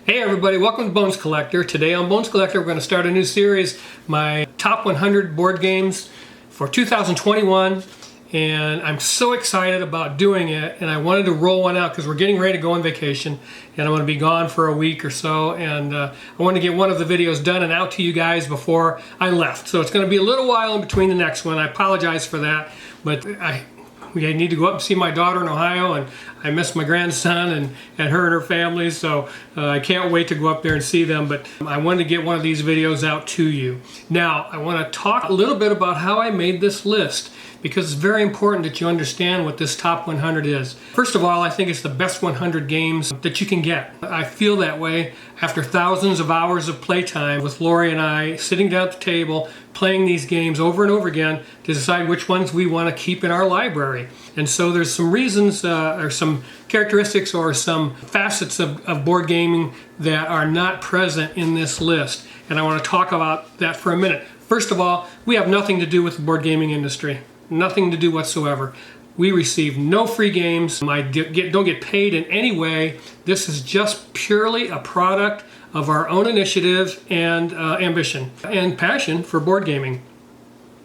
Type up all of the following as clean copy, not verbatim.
Hey everybody, welcome to Bones Collector. Today on Bones Collector we're going to start a new series, my top 100 board games for 2021, and I'm so excited about doing it, and I wanted to roll one out because we're getting ready to go on vacation and I'm going to be gone for a week or so, and I wanted to get one of the videos done and out to you guys before I left. So it's going to be a little while in between the next one. I apologize for that, but we need to go up and see my daughter in Ohio, and I miss my grandson and her and her family, so I can't wait to go up there and see them. But I wanted to get one of these videos out to you. Now, I want to talk a little bit about how I made this list, because it's very important that you understand what this top 100 is. First of all, I think it's the best 100 games that you can get. I feel that way after thousands of hours of playtime with Lori and I sitting down at the table playing these games over and over again to decide which ones we want to keep in our library. And so there's some reasons or some characteristics or some facets of board gaming that are not present in this list. And I want to talk about that for a minute. First of all, we have nothing to do with the board gaming industry. Nothing to do whatsoever. We receive no free games. I don't get paid in any way. This is just purely a product of our own initiative and ambition and passion for board gaming.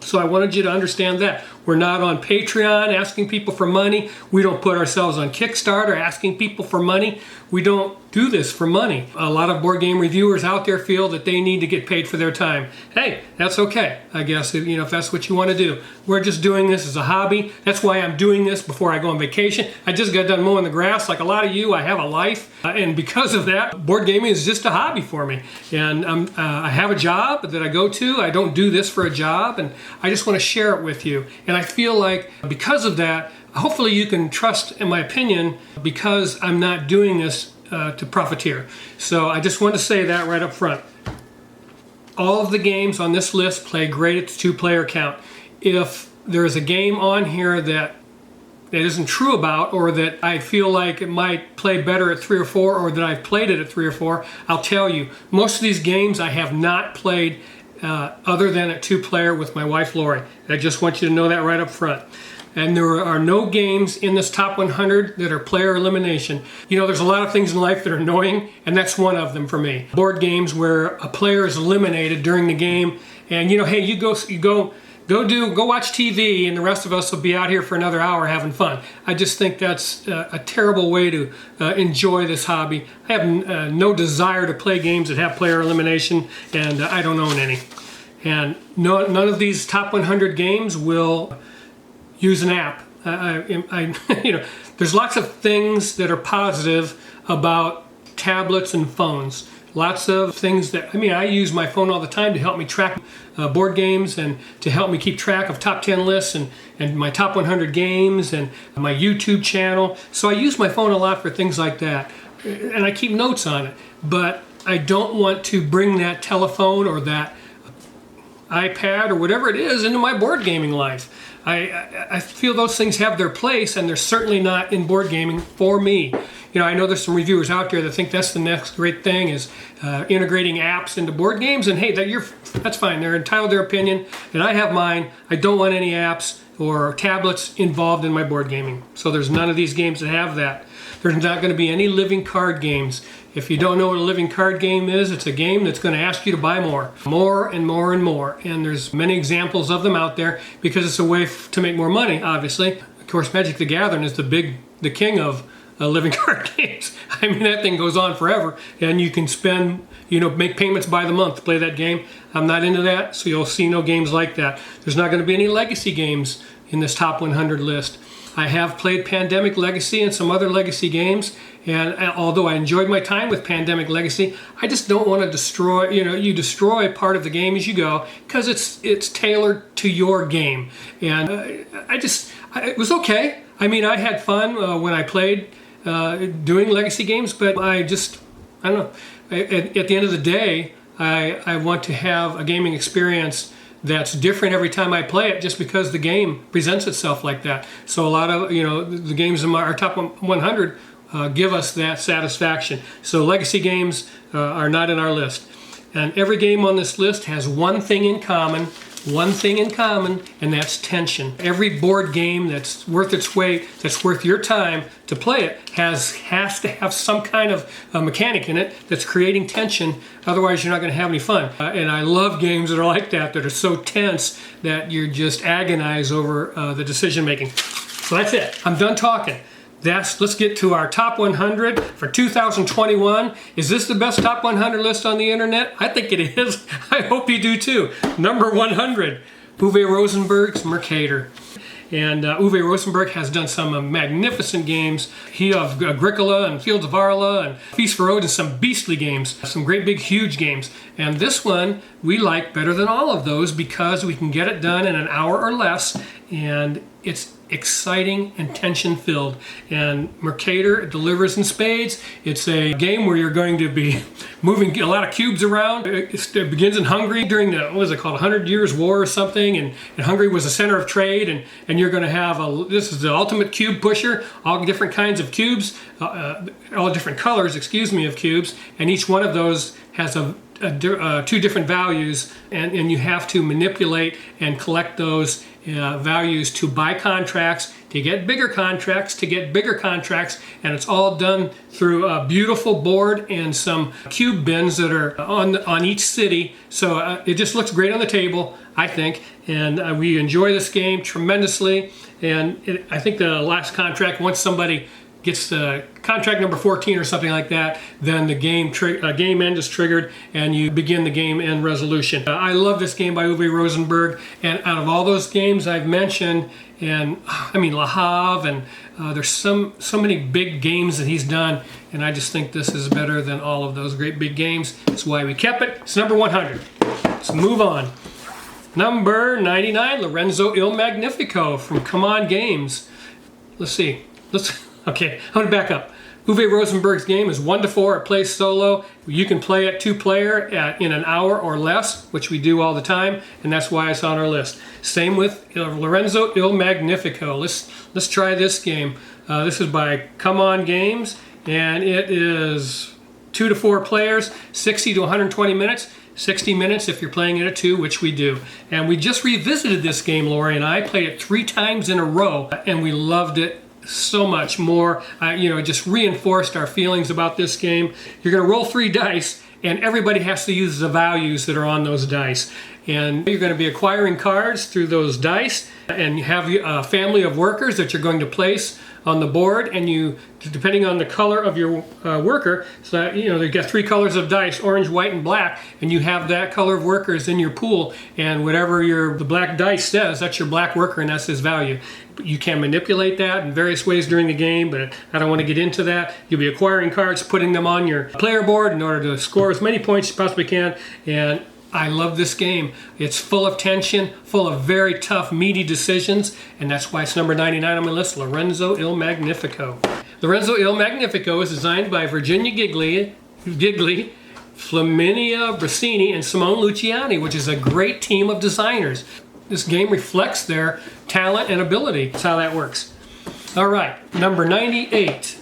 So I wanted you to understand that. We're not on Patreon asking people for money. We don't put ourselves on Kickstarter asking people for money. We don't do this for money. A lot of board game reviewers out there feel that they need to get paid for their time. Hey, that's okay, I guess, if that's what you want to do. We're just doing this as a hobby. That's why I'm doing this before I go on vacation. I just got done mowing the grass. Like a lot of you, I have a life. And because of that, board gaming is just a hobby for me. And I have a job that I go to. I don't do this for a job. And I just want to share it with you. And I feel like because of that, hopefully you can trust in my opinion, because I'm not doing this to profiteer. So I just want to say that right up front. All of the games on this list play great at the two-player count. If there's a game on here that isn't true about, or that I feel like it might play better at 3 or 4, or that I've played it at 3 or 4, I'll tell you. Most of these games I have not played other than at two-player with my wife Lori. I just want you to know that right up front. And there are no games in this top 100 that are player elimination. You know, there's a lot of things in life that are annoying, and that's one of them for me. Board games where a player is eliminated during the game, and hey, you go watch TV, and the rest of us will be out here for another hour having fun. I just think that's a terrible way to enjoy this hobby. I have no desire to play games that have player elimination, and I don't own any. And none of these top 100 games will use an app. There's lots of things that are positive about tablets and phones. Lots of things that, I use my phone all the time to help me track board games and to help me keep track of top 10 lists and my top 100 games and my YouTube channel. So I use my phone a lot for things like that. And I keep notes on it. But I don't want to bring that telephone or that iPad or whatever it is into my board gaming life. I feel those things have their place, and they're certainly not in board gaming for me. I know there's some reviewers out there that think that's the next great thing is integrating apps into board games, and hey, that's fine. They're entitled to their opinion, and I have mine. I don't want any apps or tablets involved in my board gaming. So there's none of these games that have that. There's not going to be any living card games. If you don't know what a living card game is, it's a game that's going to ask you to buy more and more and more. And there's many examples of them out there because it's a way to make more money, obviously. Of course, Magic the Gathering is the king of living card games. That thing goes on forever, and you can spend, make payments by the month to play that game. I'm not into that, so you'll see no games like that. There's not going to be any legacy games in this top 100 list. I have played Pandemic Legacy and some other legacy games, and although I enjoyed my time with Pandemic Legacy, I just don't want to destroy, you destroy part of the game as you go, because it's tailored to your game. And it was okay. I had fun when I played doing legacy games, but I don't know. At the end of the day, I want to have a gaming experience that's different every time I play it, just because the game presents itself like that. So a lot of the games in our top 100 give us that satisfaction. So legacy games are not in our list. And every game on this list has one thing in common one thing in common, and that's tension. Every board game that's worth its weight, that's worth your time to play it, has to have some kind of mechanic in it that's creating tension. Otherwise, you're not going to have any fun. And I love games that are like that are so tense that you just agonize over the decision making. So that's it. I'm done talking. Let's get to our top 100 for 2021. Is this the best top 100 list on the internet? I think it is. I hope you do too. Number 100, Uwe Rosenberg's Mercator. And Uwe Rosenberg has done some magnificent games. He of Agricola and Fields of Arle and Feast for Odin, some beastly games, some great big huge games. And this one we like better than all of those because we can get it done in an hour or less, and it's exciting and tension filled. And Mercator delivers in spades. It's a game where you're going to be moving a lot of cubes around. It begins in Hungary during the, what was it called, 100 Years' War or something, and Hungary was a center of trade, and you're going to have this is the ultimate cube pusher, all different kinds of cubes, all different colors, excuse me, of cubes, and each one of those has two different values, and you have to manipulate and collect those values to buy contracts, to get bigger contracts, and it's all done through a beautiful board and some cube bins that are on each city. So it just looks great on the table, I think, and we enjoy this game tremendously. And I think the last contract, once somebody gets the contract number 14 or something like that, then the game end is triggered and you begin the game end resolution. I love this game by Uwe Rosenberg, and out of all those games I've mentioned, and I mean Le Havre, and there's so many big games that he's done, and I just think this is better than all of those great big games. That's why we kept it. It's number 100. Let's move on. Number 99, Lorenzo Il Magnifico from Come Games. Let's see. Okay, I'm going to back up. Uwe Rosenberg's game is 1-4. It plays solo. You can play it 2-player in an hour or less, which we do all the time, and that's why it's on our list. Same with Lorenzo Il Magnifico. Let's try this game. This is by Come Games, and it is 2 to 4 players, 60 to 120 minutes. 60 minutes if you're playing it at 2, which we do. And we just revisited this game, Lori and I. Played it 3 times in a row, and we loved it so much more. It just reinforced our feelings about this game. You're going to roll 3 dice, and everybody has to use the values that are on those dice. And you're going to be acquiring cards through those dice, and you have a family of workers that you're going to place on the board, and you, depending on the color of your worker, so that, you've got 3 colors of dice, orange, white, and black, and you have that color of workers in your pool, and whatever the black dice says, that's your black worker, and that's his value. You can manipulate that in various ways during the game, but I don't want to get into that. You'll be acquiring cards, putting them on your player board in order to score as many points as you possibly can, and I love this game. It's full of tension, full of very tough, meaty decisions, and that's why it's number 99 on my list, Lorenzo Il Magnifico. Lorenzo Il Magnifico is designed by Virginia Gigli, Flaminia Brasini, and Simone Luciani, which is a great team of designers. This game reflects their talent and ability. That's how that works. All right, number 98.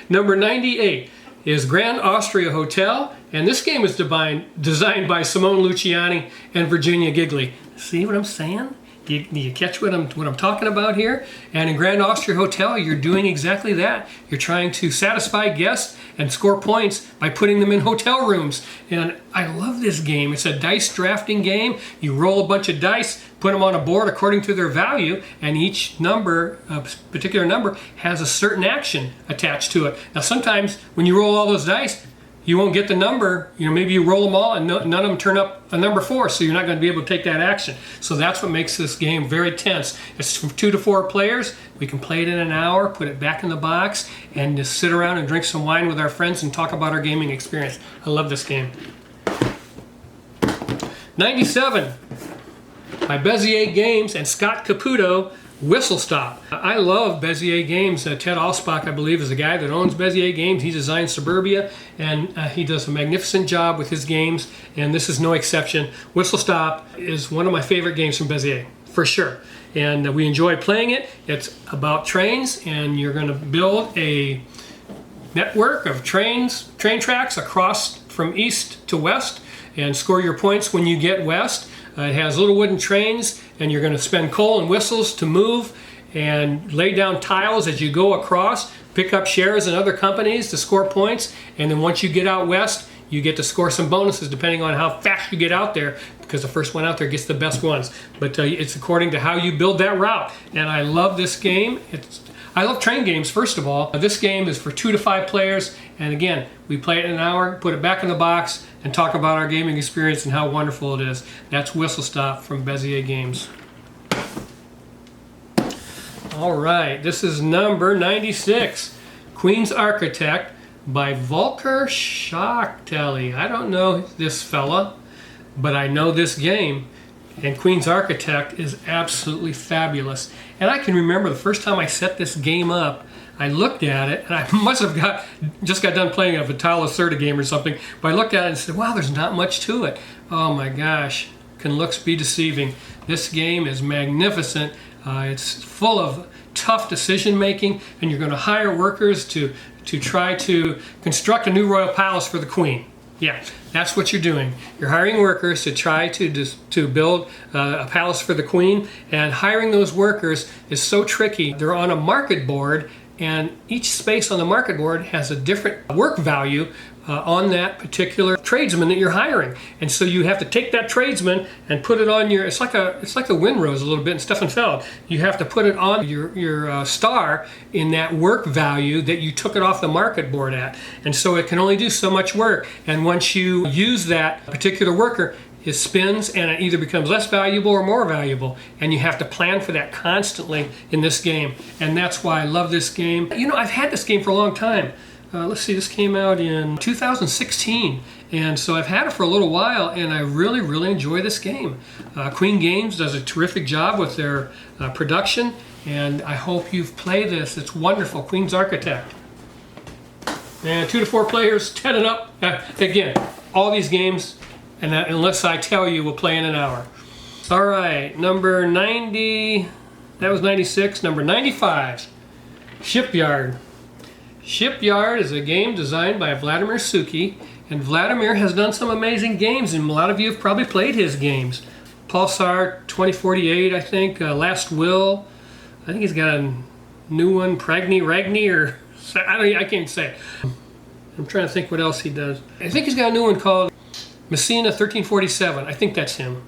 Number 98 is Grand Austria Hotel, and this game is designed by Simone Luciani and Virginia Gigli. See what I'm saying? Do you catch what I'm talking about here? And in Grand Austria Hotel, you're doing exactly that. You're trying to satisfy guests and score points by putting them in hotel rooms. And I love this game. It's a dice drafting game. You roll a bunch of dice, put them on a board according to their value, and each number, a particular number, has a certain action attached to it. Now sometimes when you roll all those dice, you won't get the number. Maybe you roll them all and none of them turn up a number 4, so you're not going to be able to take that action. So that's what makes this game very tense. It's from 2 to 4 players. We can play it in an hour, put it back in the box, and just sit around and drink some wine with our friends and talk about our gaming experience. I love this game. 97 by Bezier Games and Scott Caputo, Whistle Stop. I love Bezier Games. Ted Alspach, I believe, is the guy that owns Bezier Games. He designed Suburbia, and he does a magnificent job with his games, and this is no exception. Whistle Stop is one of my favorite games from Bezier, for sure. And we enjoy playing it. It's about trains, and you're going to build a network of train tracks across from east to west, and score your points when you get west. It has little wooden trains, and you're going to spend coal and whistles to move and lay down tiles as you go across, pick up shares in other companies to score points, and then once you get out west, you get to score some bonuses depending on how fast you get out there, because the first one out there gets the best ones. But it's according to how you build that route. And I love this game. I love train games, first of all. This game is for 2 to 5 players. And again, we play it in an hour, put it back in the box, and talk about our gaming experience and how wonderful it is. That's Whistle Stop from Bezier Games. All right, this is number 96, Queen's Architect by Volker Schachteli. I don't know this fella, but I know this game. And Queen's Architect is absolutely fabulous. And I can remember the first time I set this game up, I looked at it, and I must have just got done playing a Vital Lacerda game or something, but I looked at it and said, wow, there's not much to it. Oh my gosh, can looks be deceiving? This game is magnificent. It's full of tough decision making, and you're going to hire workers to try to construct a new royal palace for the queen. Yeah, that's what you're doing. You're hiring workers to try to build a palace for the queen, and hiring those workers is so tricky. They're on a market board, and each space on the market board has a different work value on that particular tradesman that you're hiring. And so you have to take that tradesman and put it on your, it's like a Windrose a little bit in Steffenfeld. You have to put it on your star in that work value that you took it off the market board at. And so it can only do so much work. And once you use that particular worker, it spins and it either becomes less valuable or more valuable. And you have to plan for that constantly in this game. And that's why I love this game. You know, I've had this game for a long time. Let's see, this came out in 2016, and so I've had it for a little while, and I really, really enjoy this game. Queen Games does a terrific job with their production, and I hope you've played this. It's wonderful. Queen's Architect. And 2 to 4 players, 10 and up. Again, all these games, and unless I tell you, we'll play in an hour. All right, number 90, that was 96. Number 95, Shipyard. Shipyard is a game designed by Vladimir Suchý, and Vladimir has done some amazing games, and a lot of you have probably played his games. Pulsar 2048, I think, Last Will. I think he's got a new one, Pragny Ragni, or I can't say. I'm trying to think what else he does. I think he's got a new one called Messina 1347. I think that's him.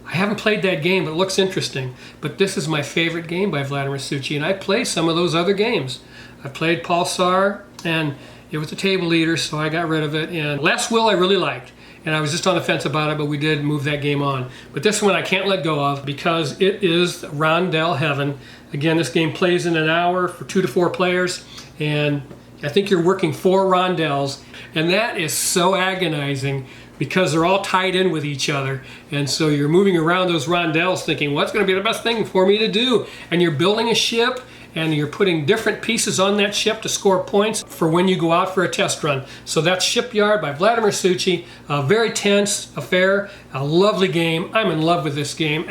I haven't played that game, but it looks interesting. But this is my favorite game by Vladimir Suchý, and I played some of those other games. I played Pulsar, and it was a table eater, so I got rid of it. And Last Will I really liked, and I was just on the fence about it, but we did move that game on. But this one I can't let go of because it is Rondel Heaven. Again, this game plays in an hour for 2 to 4 players, and I think you're working 4 rondels, and that is so agonizing because they're all tied in with each other. And so you're moving around those rondels thinking, what's going to be the best thing for me to do? And you're building a ship, and you're putting different pieces on that ship to score points for when you go out for a test run. So that's Shipyard by Vladimir Suchý. A very tense affair, a lovely game. I'm in love with this game.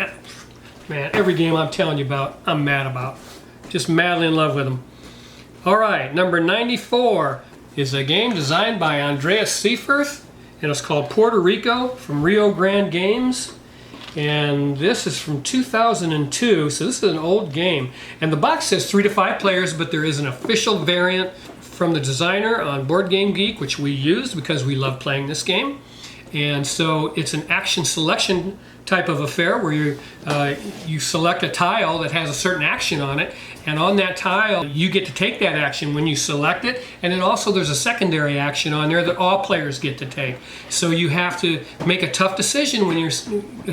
Man, every game I'm telling you about, I'm mad about. Just madly in love with them. All right, number 94 is a game designed by Andreas Seeferth, and it's called Puerto Rico from Rio Grande Games. And this is from 2002, so this is an old game. And the box says 3 to 5 players, but there is an official variant from the designer on Board Game Geek, which we used because we love playing this game. And so it's an action selection type of affair where you select a tile that has a certain action on it, and on that tile you get to take that action when you select it, and then also there's a secondary action on there that all players get to take. So you have to make a tough decision when you're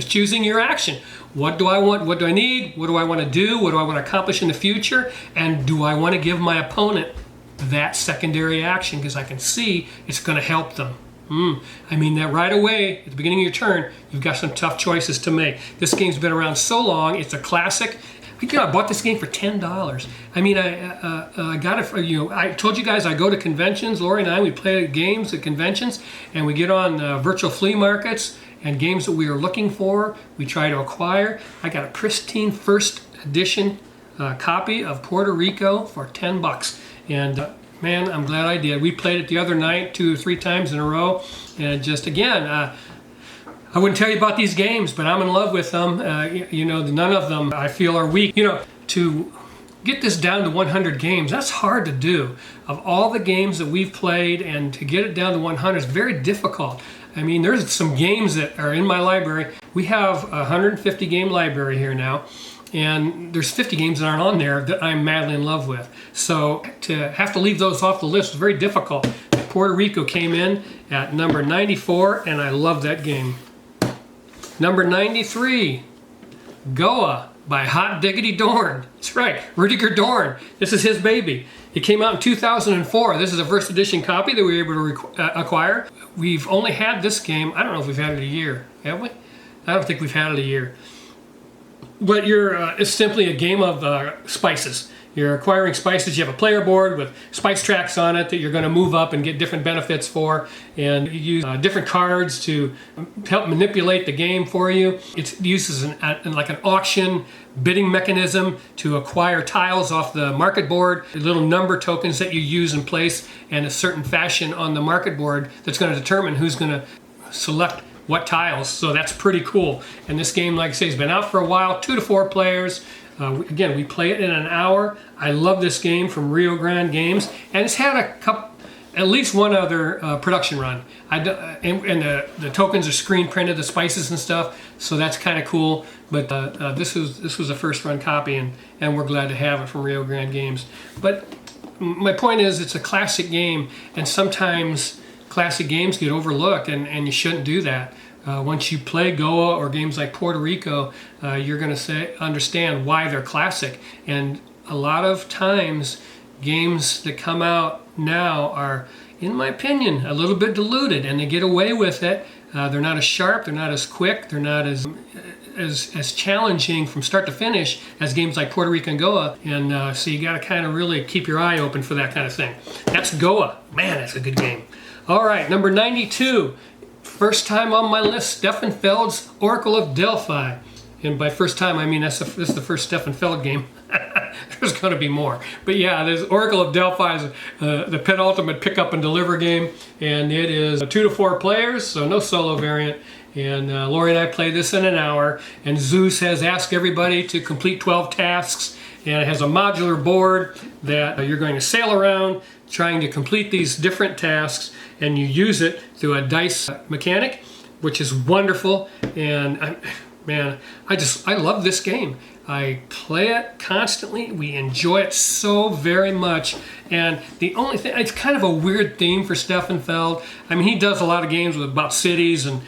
choosing your action. What do I want? What do I need? What do I want to do? What do I want to accomplish in the future? And do I want to give my opponent that secondary action because I can see it's going to help them? I mean that right away at the beginning of your turn, you've got some tough choices to make. This game's been around so long; it's a classic. I bought this game for $10. I mean, I got it for, I told you guys I go to conventions. Lori and I, we play games at conventions, and we get on virtual flea markets and games that we are looking for. We try to acquire. I got a pristine first edition copy of Puerto Rico for $10, and man, I'm glad I did. We played it the other night 2 or 3 times in a row, and just again, I wouldn't tell you about these games, but I'm in love with them. You know, none of them I feel are weak. You know, to get this down to 100 games, that's hard to do. Of all the games that we've played, and to get it down to 100 is very difficult. I mean, there's some games that are in my library. We have a 150 game library here now, and there's 50 games that aren't on there that I'm madly in love with. So to have to leave those off the list is very difficult. Puerto Rico came in at number 94, and I love that game. Number 93, Goa by Hot Diggity Dorn. That's right, Rudiger Dorn. This is his baby. It came out in 2004. This is a first edition copy that we were able to acquire. We've only had this game, I don't know if we've had it a year, have we? I don't think we've had it a year. But it's simply a game of spices. You're acquiring spices. You have a player board with spice tracks on it that you're going to move up and get different benefits for, and you use different cards to help manipulate the game for you. It uses like an auction bidding mechanism to acquire tiles off the market board, little number tokens that you use and place in a certain fashion on the market board that's going to determine who's going to select what tiles. So that's pretty cool. And this game, like I say, has been out for a while, 2 to 4 players. Again, we play it in an hour. I love this game from Rio Grande Games, and it's had at least one other production run. And the tokens are screen printed, the spices and stuff, so that's kind of cool. But this was a first run copy, and we're glad to have it from Rio Grande Games. But my point is, it's a classic game, and sometimes classic games get overlooked, and you shouldn't do that. Once you play Goa or games like Puerto Rico, you're going to understand why they're classic. And a lot of times, games that come out now are, in my opinion, a little bit diluted, and they get away with it. They're not as sharp, they're not as quick, they're not as challenging from start to finish as games like Puerto Rico and Goa. And so you got to kind of really keep your eye open for that kind of thing. That's Goa. Man, that's a good game. All right, number 92. First time on my list, Stefan Feld's Oracle of Delphi. And by first time, I mean this is the first Stefan Feld game. There's going to be more. But yeah, there's Oracle of Delphi is the penultimate pick up and deliver game. And it is 2 to 4 players, so no solo variant. And Lori and I played this in an hour. And Zeus has asked everybody to complete 12 tasks. And it has a modular board that you're going to sail around trying to complete these different tasks, and you use it through a dice mechanic, which is wonderful. And I love this game. I play it constantly. We enjoy it so very much. And the only thing, it's kind of a weird theme for Stefan Feld. I mean, he does a lot of games about cities and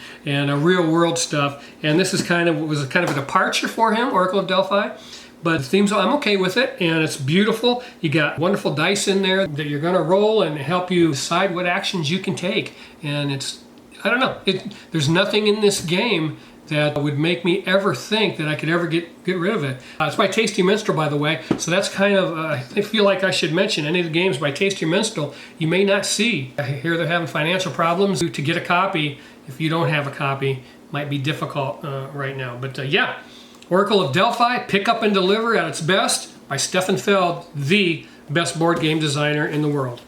real world stuff. And this was kind of a departure for him, Oracle of Delphi. But the themes, I'm okay with it, and it's beautiful. You got wonderful dice in there that you're going to roll and help you decide what actions you can take. And I don't know, there's nothing in this game that would make me ever think that I could ever get rid of it. It's by Tasty Minstrel, by the way, so that's kind of, I feel like I should mention any of the games by Tasty Minstrel you may not see. I hear they're having financial problems. To get a copy, if you don't have a copy, might be difficult right now. But yeah. Oracle of Delphi, pick up and deliver at its best by Stefan Feld, the best board game designer in the world.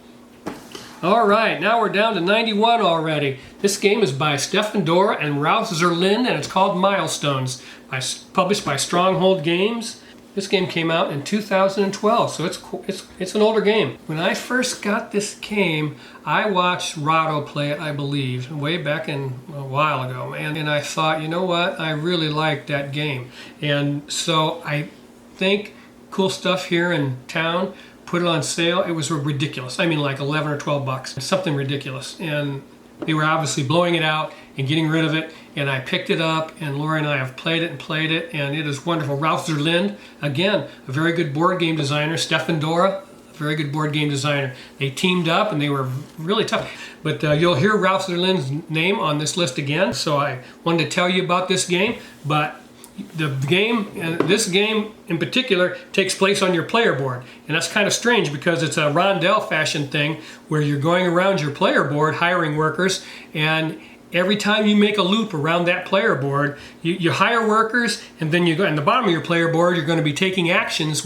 All right, now we're down to 91 already. This game is by Stefan Dora and Ralph Zerlin, and it's called Milestones, published by Stronghold Games. This game came out in 2012, so it's an older game. When I first got this game, I watched Rahdo play it, I believe, way back a while ago. And I thought, you know what? I really liked that game. And so I think Cool Stuff here in town put it on sale. It was ridiculous. I mean, like 11 or 12 bucks. Something ridiculous. And they were obviously blowing it out and getting rid of it. And I picked it up, and Lori and I have played it, and it is wonderful. Ralph Zerlin, again, a very good board game designer. Stefan Dora, a very good board game designer. They teamed up, and they were really tough. But you'll hear Ralph Zerlin's name on this list again, so I wanted to tell you about this game. But this game in particular takes place on your player board, and that's kind of strange because it's a rondel fashion thing where you're going around your player board hiring workers, and every time you make a loop around that player board, you hire workers, and then you go, and the bottom of your player board, you're going to be taking actions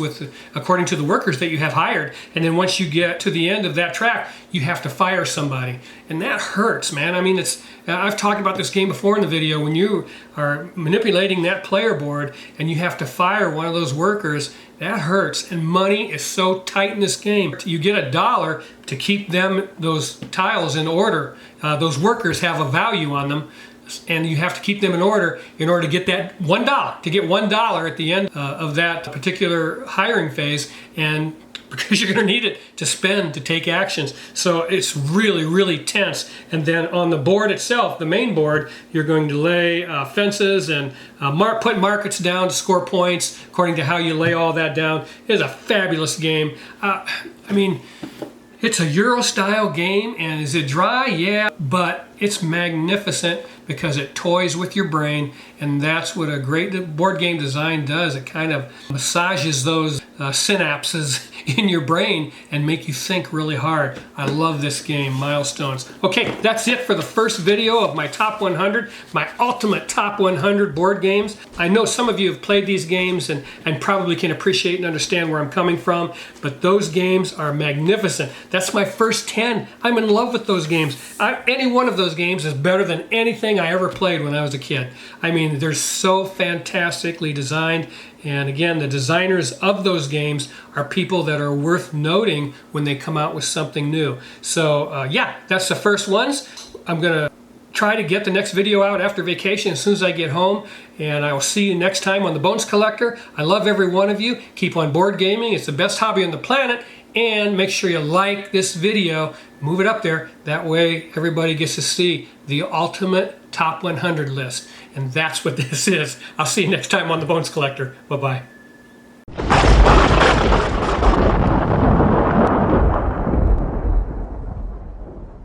according to the workers that you have hired. And then once you get to the end of that track, you have to fire somebody. And that hurts, man. I mean, I've talked about this game before in the video. When you are manipulating that player board and you have to fire one of those workers, that hurts. And money is so tight in this game. You get $1 to keep those tiles in order. Those workers have a value on them, and you have to keep them in order to get that $1. To get $1 at the end of that particular hiring phase, and because you're going to need it to spend to take actions. So it's really, really tense. And then on the board itself, the main board, you're going to lay fences and put markets down to score points according to how you lay all that down. It's a fabulous game. I mean, it's a Euro style game, and is it dry? Yeah, but it's magnificent because it toys with your brain, and that's what a great board game design does. It kind of massages those synapses in your brain and make you think really hard. I love this game, Milestones. Okay, that's it for the first video of my top 100, my ultimate top 100 board games. I know some of you have played these games and probably can appreciate and understand where I'm coming from, but those games are magnificent. That's my first 10. I'm in love with those games. Any one of those games is better than anything I ever played when I was a kid. I mean, they're so fantastically designed. And again, the designers of those games are people that are worth noting when they come out with something new. So yeah, that's the first ones. I'm gonna try to get the next video out after vacation as soon as I get home, and I will see you next time on The Bones Collector. I love every one of you. Keep on board gaming. It's the best hobby on the planet. And make sure you like this video, move it up there. That way everybody gets to see the ultimate top 100 list. And that's what this is. I'll see you next time on The Bones Collector. Bye-bye.